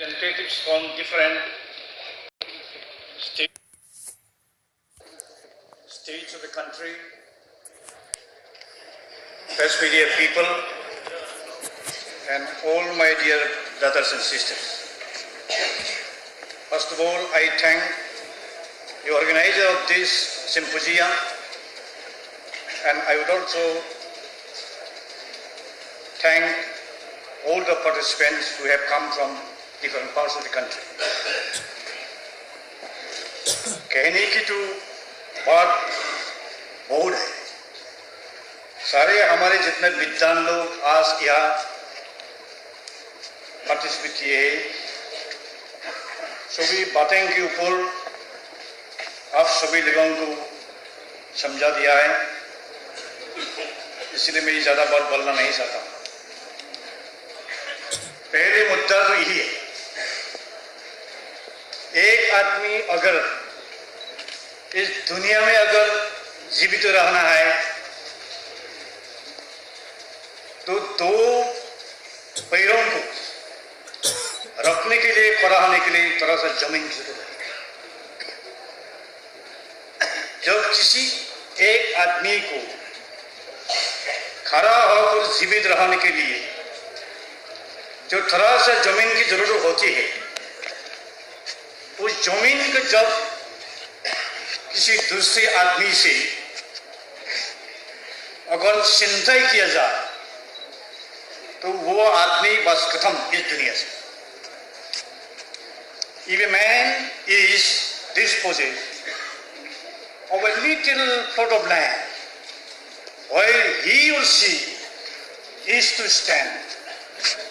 representatives from different states of the country, press media people, and all my dear brothers and sisters. First of all, I thank the organizer of this symposium, and I would also thank all the participants who have come from different parts of the country. कहने की तो बात बहुत है। सारे हमारे जितने विद्वान लोग आज यहाँ पार्टिसिपेट किए हैं, सभी बातें के ऊपर आप सभी लोगों को समझा दिया है, इसलिए मैं ज़्यादा बात बोलना नहीं चाहता। पहले मुद्दा तो यही है, एक आदमी अगर इस दुनिया में अगर जीवित रहना है तो दो पैरों को रखने के लिए, खड़ा होने के लिए थोड़ा सा जमीन की जरूरत है। जब किसी एक आदमी को खड़ा होकर जीवित रहने के लिए जो थोड़ा सा जमीन की जरूरत होती है, उस जमीन को जब किसी दूसरे आदमी से अगर सिंचाई किया जाए तो वो आदमी बस खत्म इस दुनिया से। If a man is dispossessed of a little plot of land while he or she is to stand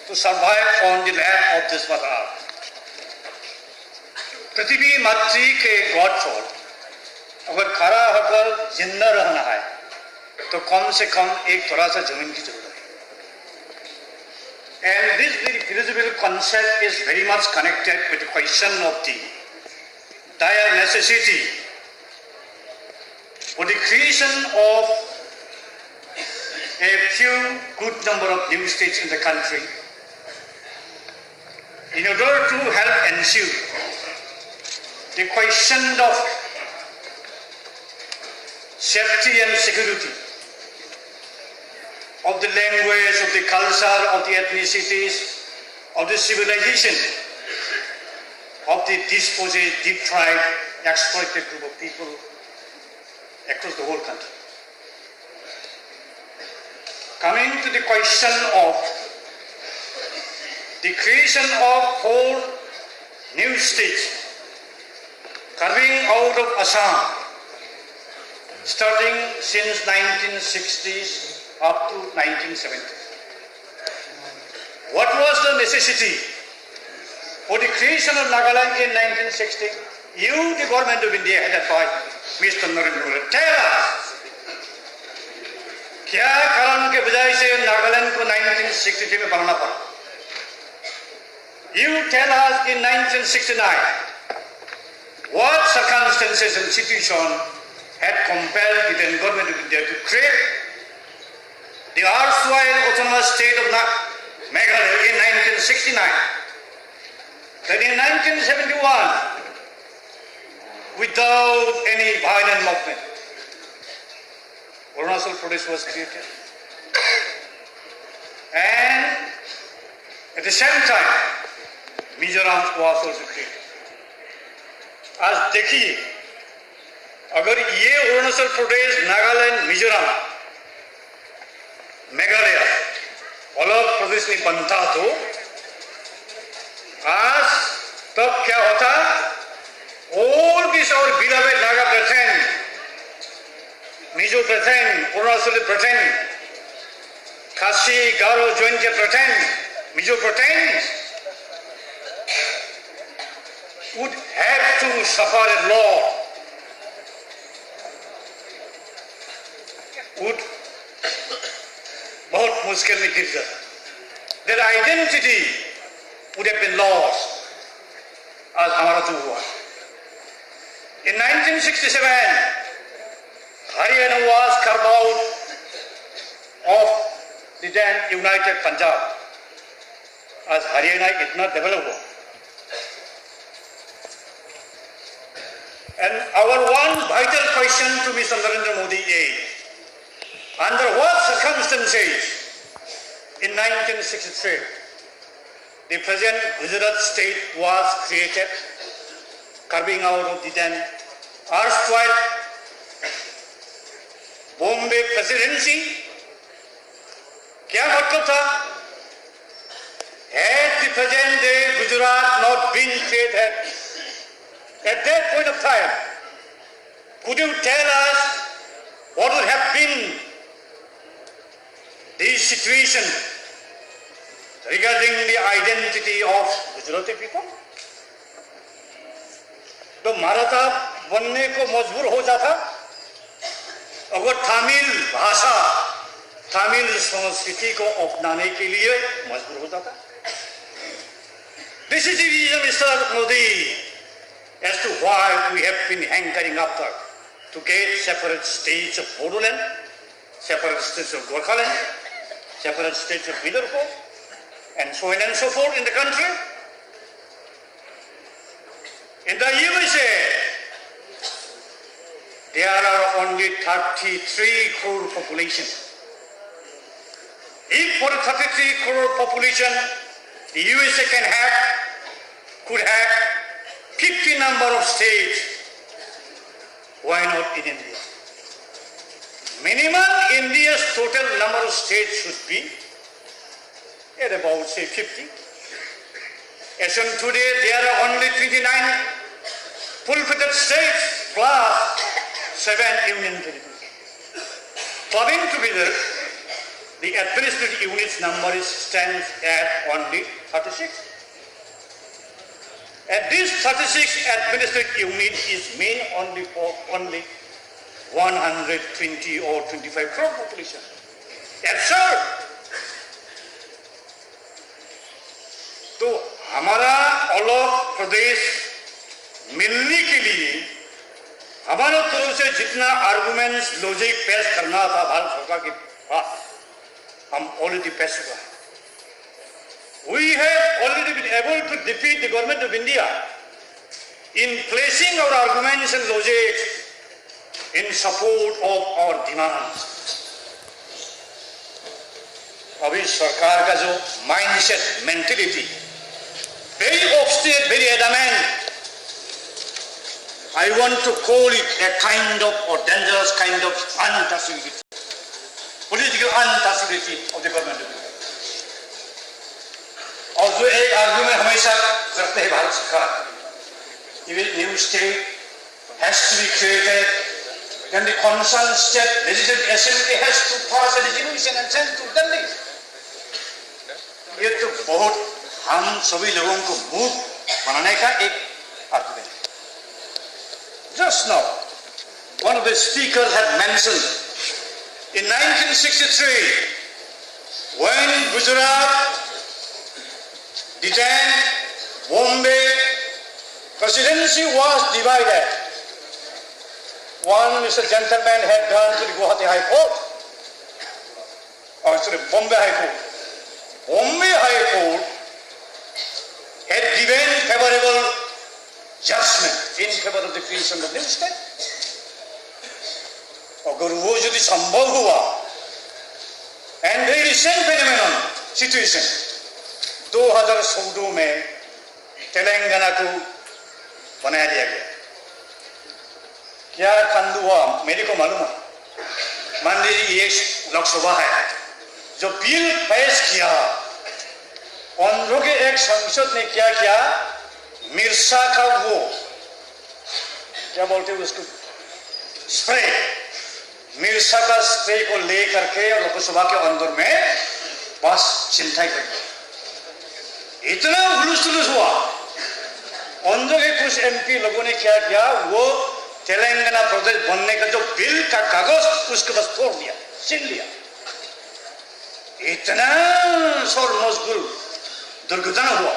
to survive on the land of this earth, पृथ्वी मातृ के गॉड पर अगर खड़ा होकर जिंदा रहना है तो कम से कम एक थोड़ा सा जमीन की जरूरत है। And this very philosophical concept is very much connected with the question of the dire necessity for the creation of a few good number of new states in the country in order to help ensure the question of safety and security of the language, of the culture, of the ethnicities, of the civilization, of the dispossessed, deprived, exploited group of people across the whole country. Coming to the question of the creation of whole new states carving out of Assam, starting since 1960s up to 1970. What was the necessity for the creation of Nagaland in 1960? You, the government of India, headed by Mr. Narendra Modi, tell us, क्या कारण के बजाय से नागालैंड को 1963 में बनाना पड़ा? You tell us in 1969 what circumstances and situation had compelled the then government of India to create the erstwhile autonomous state of Meghalaya in 1969. Then in 1971, without any violent movement, Arunachal Pradesh was created. And at the same time, Mizoram was also created. आज देखिए, अगर ये अरुणाचल प्रदेश, नागालैंड, मिजोरम, मेघालय अलग प्रदेश में बनता तो आज तब क्या होता? All these our beloved Naga brethren, Mizo brethren, Arunachal brethren, Khasi, Garo, Jointia brethren, Mizo brethren would have to suffer a law, would बहुत मुश्किल में गिर जाता। Their identity would have been lost, आज हमारा तो हुआ। In 1967, Haryana was carved out of the then united Punjab. आज हरियाणा इतना डेवलप हुआ, And our one vital question to Mr. Narendra Modi is, under what circumstances in 1963 the present Gujarat state was created, carving out of the then erstwhile Bombay presidency? क्या मतलब था? Had the present day Gujarat not been created at that point of time, could you tell us what would have been the situation regarding the identity of Gujarati people? तो मराठा बनने को मजबूर हो जाता अगर तमिल भाषा, तमिल संस्कृति को अपनाने के लिए मजबूर हो जाता. This is the reason, Mr. Modi, as to why we have been hankering after to get separate states of Bodoland, separate states of Gorkhaland, separate states of Vidarbha, and so on and so forth in the country. In the USA, there are only 33 crore population. If for 33 crore population, the USA could have 50 number of states, why not in India? Minimum India's total number of states should be at about say 50. As on today, there are only 29 full-fledged states plus 7 union territories. Clubbing together, the administrative units number stands at only 36. And this 36 administrative unit is meant only for only 120 or 25 crore population. Absurd. तो हमारा अलग प्रदेश मिलने के लिए हमारे तरफ से जितना आर्गुमेंट्स लॉजिक पेश करना था भारत सरकार के पास हम ऑलरेडी पेश हुआ. We have already been able to defeat the government of India in placing our arguments and logic in support of our demands. अभी सरकार का जो mindset, mentality, very obstinate, very adamant, I want to call it a kind of or dangerous kind of untouchability, political untouchability of the government of India. और जो एक argument हमेशा करते हैं भारत सरकार, new state has to be created, then the concerned state legislative assembly has to pass a resolution and send to Delhi. ये तो बहुत हम सभी लोगों को मूर्ख बनाने का एक argument. Just now, one of the speakers had mentioned in 1963 when Gujarat, the then Bombay presidency was divided, one Mr. Gentleman had gone to the Guwahati High Court, or sorry, Bombay High Court. Bombay High Court had given favorable judgment in favor of the creation of the new state. अगर वो यदि संभव हुआ, and very recent phenomenon situation, 2014 में तेलंगाना को बनाया दिया गया. क्या खंड हुआ मेरे को मालूम है. मान लीजिए एक लोकसभा है जो बिल पेश किया, आंध्र के एक सांसद ने क्या किया, मिर्चा का वो क्या बोलते हैं उसको, स्प्रे, मिर्चा का स्प्रे को ले करके लोकसभा के अंदर में बस चिंता कर दिया. इतना हुलूस हुआ. आंध्र के कुछ एमपी लोगों ने क्या किया, वो तेलंगाना प्रदेश बनने का जो बिल का कागज उसके बस तोड़ दिया, छीन लिया. इतना शोर मशगुल दुर्घटना हुआ.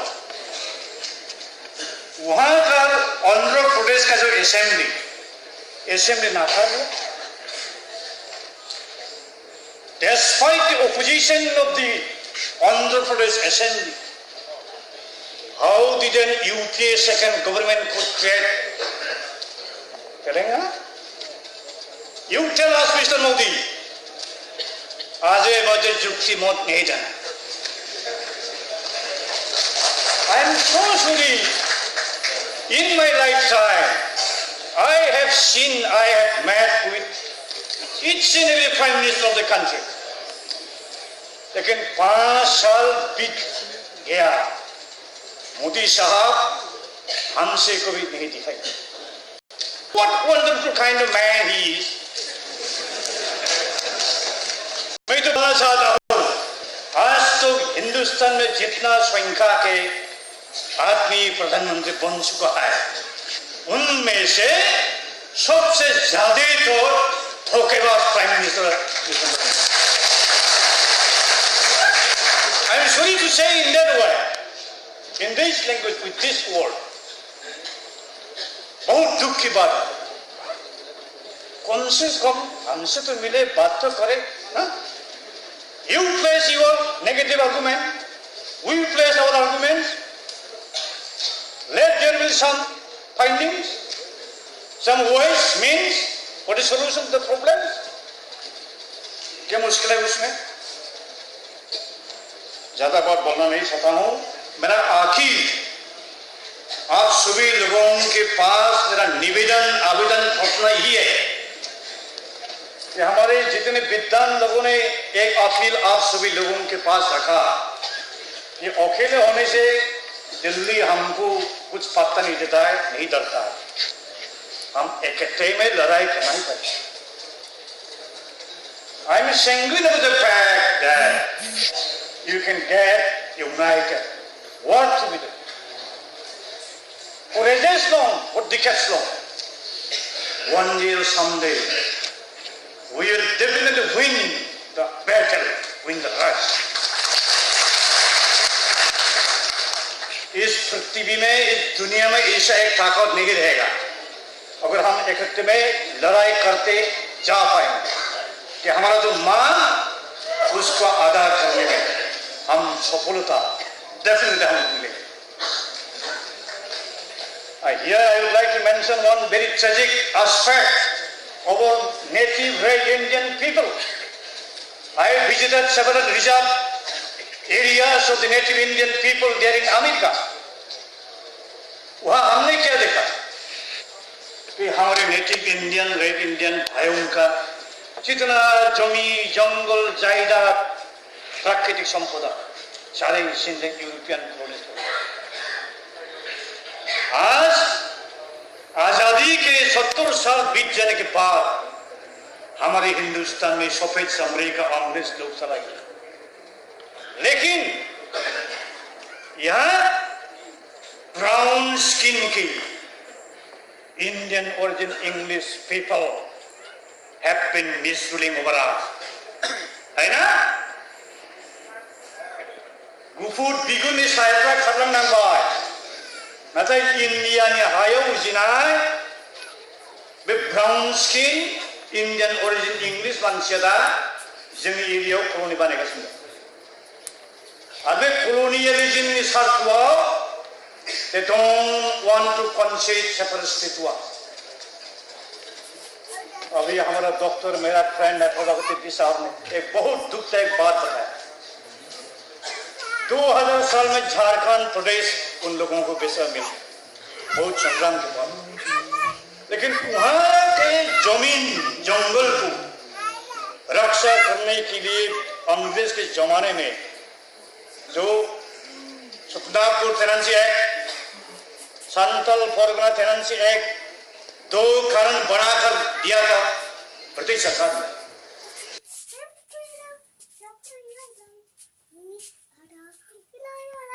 वहां का आंध्र प्रदेश का जो असेंबली नाकार हुआ. Despite the opposition of the Andhra Pradesh Assembly, how did an UPA second government could create Telangana? You tell us, Mr. Modi. Aaj bajhe jukti mot nahi jana. I am so sorry. In my lifetime, I have seen, I have met with each and every Prime Minister of the country. लेकिन 5 साल बीत गया, मोदी साहब हमसे कभी नहीं दिखाई. What wonderful kind of man he is. मैं तो बोलना चाहता हूँ, आज तो हिंदुस्तान में जितना संख्या के आदमी प्रधानमंत्री बन चुका है, उनमें से सबसे ज्यादा तो धोखेबाज prime minister. I am sorry to say in that way, in this language, with this word, बहुत दुख की बात है. कम से कम हमसे तो मिले, बात तो करे. You place your negative argument, we place our arguments. Let there be some findings, some voice means what is solution to the problems. क्या मुश्किल है उसमें? ज्यादा बात बोलना नहीं चाहता हूं. मेरा आखिर आप सभी लोगों के पास मेरा निवेदन आवेदन पहुंचना ही है कि हमारे जितने विद्वान लोगों ने एक अपील आप सभी लोगों के पास रखा कि अकेले होने से दिल्ली हमको कुछ पता नहीं देता है, नहीं डरता है. हम इकट्ठे में लड़ाई करना ही पड़ेगा. I am sanguine of the fact that you can get united. What to be done? For ages long, for decades long, one day or someday, we will definitely win the battle, win the race. इस पृथ्वी में, इस दुनिया में ऐसा एक ताकत नहीं रहेगा अगर हम इकट्ठे में लड़ाई करते जा पाएंगे कि हमारा जो मान उसको अदा करने में हम सफलता डेफिनेटली हम मिलेंगे. Here I would like to mention one very tragic aspect of our native red Indian people. I visited several reserve areas of the native Indian people there in America. वहाँ हमने क्या देखा कि हमारे नेटिव इंडियन रेड इंडियन भाइयों का जितना जमी जंगल जायदाद प्राकृतिक संपदा सारे यूरोपियन कॉलोनीज. आज आजादी के 70 साल बीत जाने के बाद हमारे हिंदुस्तान में सफेद चमड़े का अंग्रेज लोग चला गया, लेकिन यहाँ ब्राउन स्किन की Indian origin English people have been misruling over us, है ना? गुफुर बिगुरनि सायफ्रा खारलांनांबाय, नाथाय इन्डियानि हायाव उजिनाय बे brown skin Indian origin English मानसिया दा जोंनि एरियायाव कल'नि बानायगासिनो दं. आरो बे कल'नियेलिज्मनि सार्थआव they don't want to concede separate state to us. अभी हमारा डॉक्टर मेरा फ्रेंड है प्रजापति साहब ने एक बहुत दुखदायक बात बताया. 2000 साल में झारखंड प्रदेश उन लोगों को बेचा मिला, बहुत संग्राम के बाद, लेकिन वहां के जमीन जंगल को रक्षा करने के लिए अंग्रेज के जमाने में जो सुखनापुर टेनेंसी एक्ट, संतल फॉर्मुला टेनेंसी एक्ट, 2 कारण बनाकर दिया था ब्रिटिश सरकार ने.